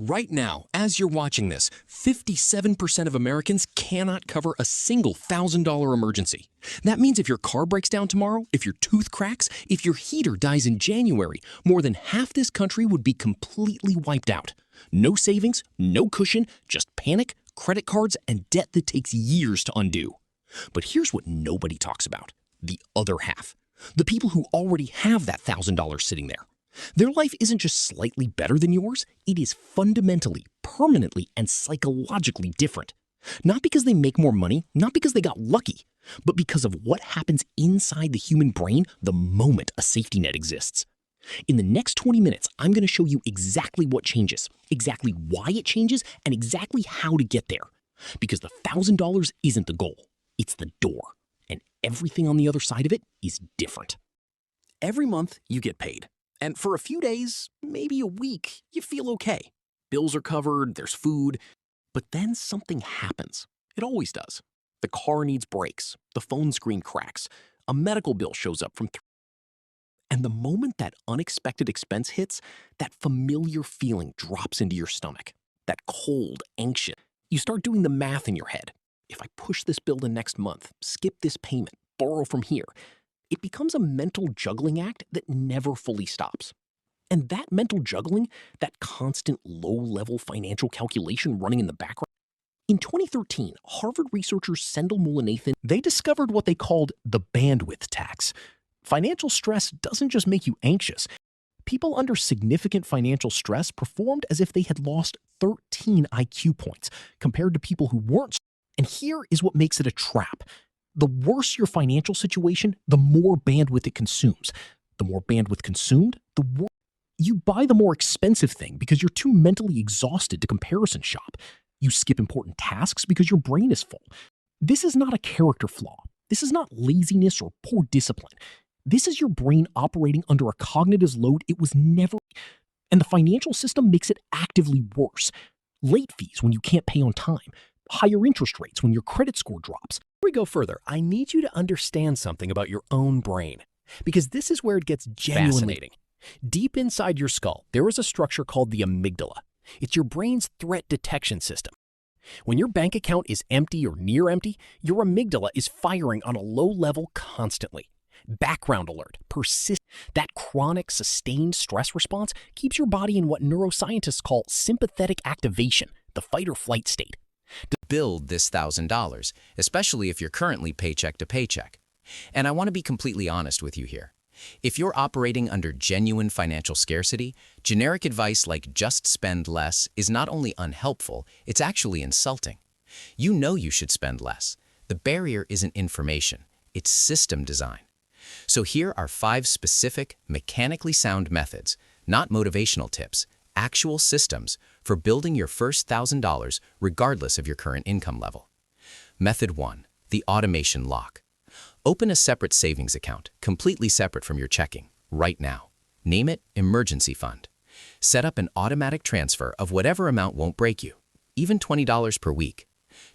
Right now, as you're watching this, 57% of Americans cannot cover a single $1,000 emergency. That means if your car breaks down tomorrow, if your tooth cracks, if your heater dies in January, more than half this country would be completely wiped out. No savings, no cushion, just panic, credit cards, and debt that takes years to undo. But here's what nobody talks about: the other half. The people who already have that $1,000 sitting there. Their life isn't just slightly better than yours, it is fundamentally, permanently, and psychologically different. Not because they make more money, not because they got lucky, but because of what happens inside the human brain the moment a safety net exists. In the next 20 minutes, I'm going to show you exactly what changes, exactly why it changes, and exactly how to get there. Because the $1,000 isn't the goal, it's the door. And everything on the other side of it is different. Every month, you get paid. And for a few days, maybe a week, you feel okay. Bills are covered, there's food. But then something happens. It always does. The car needs brakes, the phone screen cracks, a medical bill shows up and the moment that unexpected expense hits, that familiar feeling drops into your stomach. That cold, anxious. You start doing the math in your head. If I push this bill to next month, skip this payment, borrow from here, it becomes a mental juggling act that never fully stops. And that mental juggling, that constant low-level financial calculation running in the background. In 2013, Harvard researchers Sendhil Mullainathan, they discovered what they called the bandwidth tax. Financial stress doesn't just make you anxious. People under significant financial stress performed as if they had lost 13 IQ points compared to people who weren't. And here is what makes it a trap. The worse your financial situation, the more bandwidth it consumes. The more bandwidth consumed, the worse. You buy the more expensive thing because you're too mentally exhausted to comparison shop. You skip important tasks because your brain is full. This is not a character flaw. This is not laziness or poor discipline. This is your brain operating under a cognitive load it was never. And the financial system makes it actively worse. Late fees when you can't pay on time. Higher interest rates when your credit score drops. Before we go further, I need you to understand something about your own brain, because this is where it gets genuinely fascinating. Deep inside your skull, there is a structure called the amygdala. It's your brain's threat detection system. When your bank account is empty or near empty, your amygdala is firing on a low level constantly. Background alert, persist. That chronic, sustained stress response keeps your body in what neuroscientists call sympathetic activation, the fight or flight state. To build this $1,000, especially if you're currently paycheck to paycheck. And I want to be completely honest with you here. If you're operating under genuine financial scarcity, generic advice like just spend less is not only unhelpful, it's actually insulting. You know you should spend less. The barrier isn't information, it's system design. So here are 5 specific, mechanically sound methods, not motivational tips, actual systems for building your first $1,000 regardless of your current income level. Method 1, the automation lock. Open a separate savings account, completely separate from your checking, right now. Name it Emergency Fund. Set up an automatic transfer of whatever amount won't break you, even $20 per week.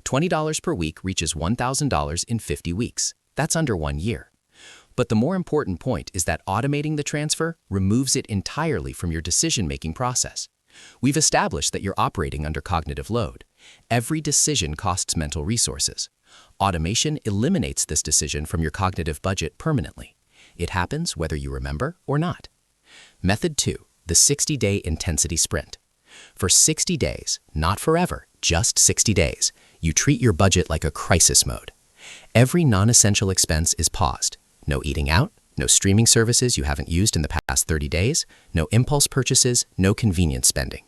$20 per week reaches $1,000 in 50 weeks. That's under 1 year. But the more important point is that automating the transfer removes it entirely from your decision-making process. We've established that you're operating under cognitive load. Every decision costs mental resources. Automation eliminates this decision from your cognitive budget permanently. It happens whether you remember or not. Method 2, the 60-day intensity sprint. For 60 days, not forever, just 60 days, you treat your budget like a crisis mode. Every non-essential expense is paused. No eating out, no streaming services you haven't used in the past 30 days, no impulse purchases, no convenience spending.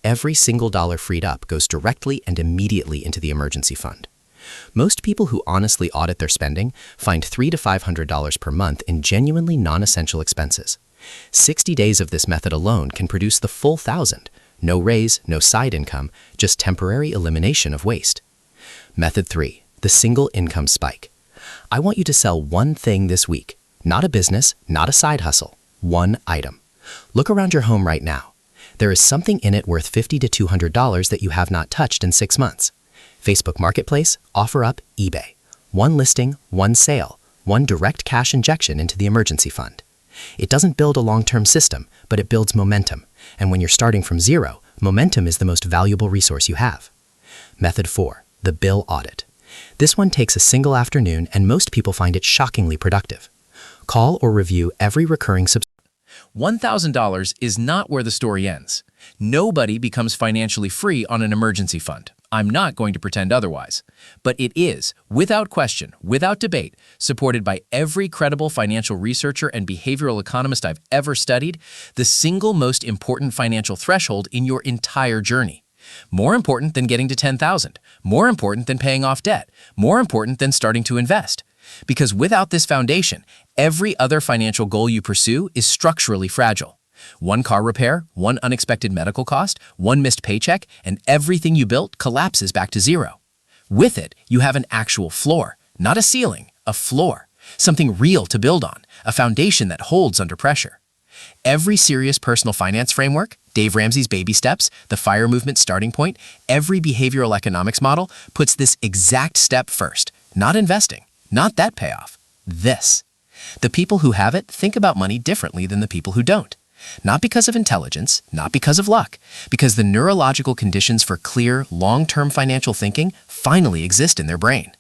Every single dollar freed up goes directly and immediately into the emergency fund. Most people who honestly audit their spending find $300 to $500 per month in genuinely non-essential expenses. 60 days of this method alone can produce the full 1,000. No raise, no side income, just temporary elimination of waste. Method 3, the single income spike. I want you to sell one thing this week. Not a business, not a side hustle. One item. Look around your home right now. There is something in it worth $50 to $200 that you have not touched in 6 months. Facebook Marketplace, OfferUp, eBay. One listing, one sale, one direct cash injection into the emergency fund. It doesn't build a long-term system, but it builds momentum. And when you're starting from zero, Momentum is the most valuable resource you have. Method 4, the bill audit. This one takes a single afternoon and most people find it shockingly productive. Call or review every recurring subscription. $1,000 is not where the story ends. Nobody becomes financially free on an emergency fund. I'm not going to pretend otherwise. But it is, without question, without debate, supported by every credible financial researcher and behavioral economist I've ever studied, the single most important financial threshold in your entire journey. More important than getting to 10,000, more important than paying off debt, more important than starting to invest. Because without this foundation, every other financial goal you pursue is structurally fragile. One car repair, one unexpected medical cost, one missed paycheck, and everything you built collapses back to zero. With it, you have an actual floor, not a ceiling, a floor, something real to build on, a foundation that holds under pressure. Every serious personal finance framework, Dave Ramsey's Baby Steps, the FIRE movement starting point, every behavioral economics model puts this exact step first, not investing, not that payoff, this. The people who have it think about money differently than the people who don't. Not because of intelligence, not because of luck, because the neurological conditions for clear, long-term financial thinking finally exist in their brain.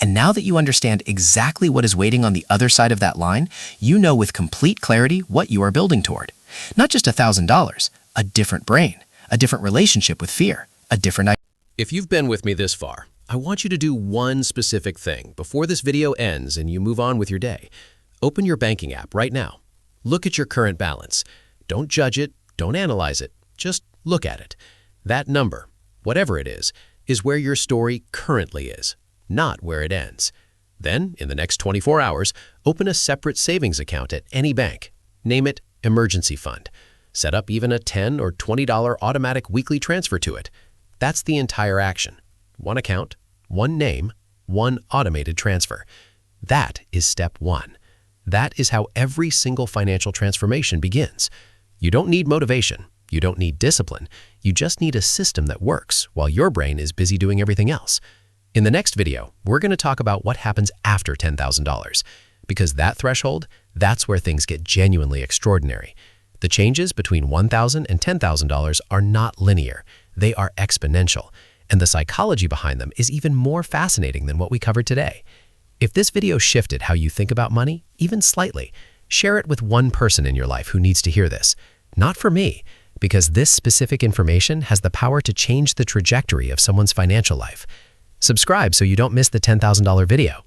And now that you understand exactly what is waiting on the other side of that line, you know with complete clarity what you are building toward. Not just $1,000, a different brain, a different relationship with fear, a different idea. If you've been with me this far, I want you to do one specific thing before this video ends and you move on with your day. Open your banking app right now. Look at your current balance. Don't judge it, don't analyze it, just look at it. That number, whatever it is where your story currently is, not where it ends. Then, in the next 24 hours, open a separate savings account at any bank. Name it Emergency Fund. Set up even a $10 or $20 automatic weekly transfer to it. That's the entire action. One account, one name, one automated transfer. That is step one. That is how every single financial transformation begins. You don't need motivation. You don't need discipline. You just need a system that works while your brain is busy doing everything else. In the next video, we're going to talk about what happens after $10,000. Because that threshold, that's where things get genuinely extraordinary. The changes between $1,000 and $10,000 are not linear. They are exponential. And the psychology behind them is even more fascinating than what we covered today. If this video shifted how you think about money, even slightly, share it with one person in your life who needs to hear this. Not for me, because this specific information has the power to change the trajectory of someone's financial life. Subscribe so you don't miss the $10,000 video.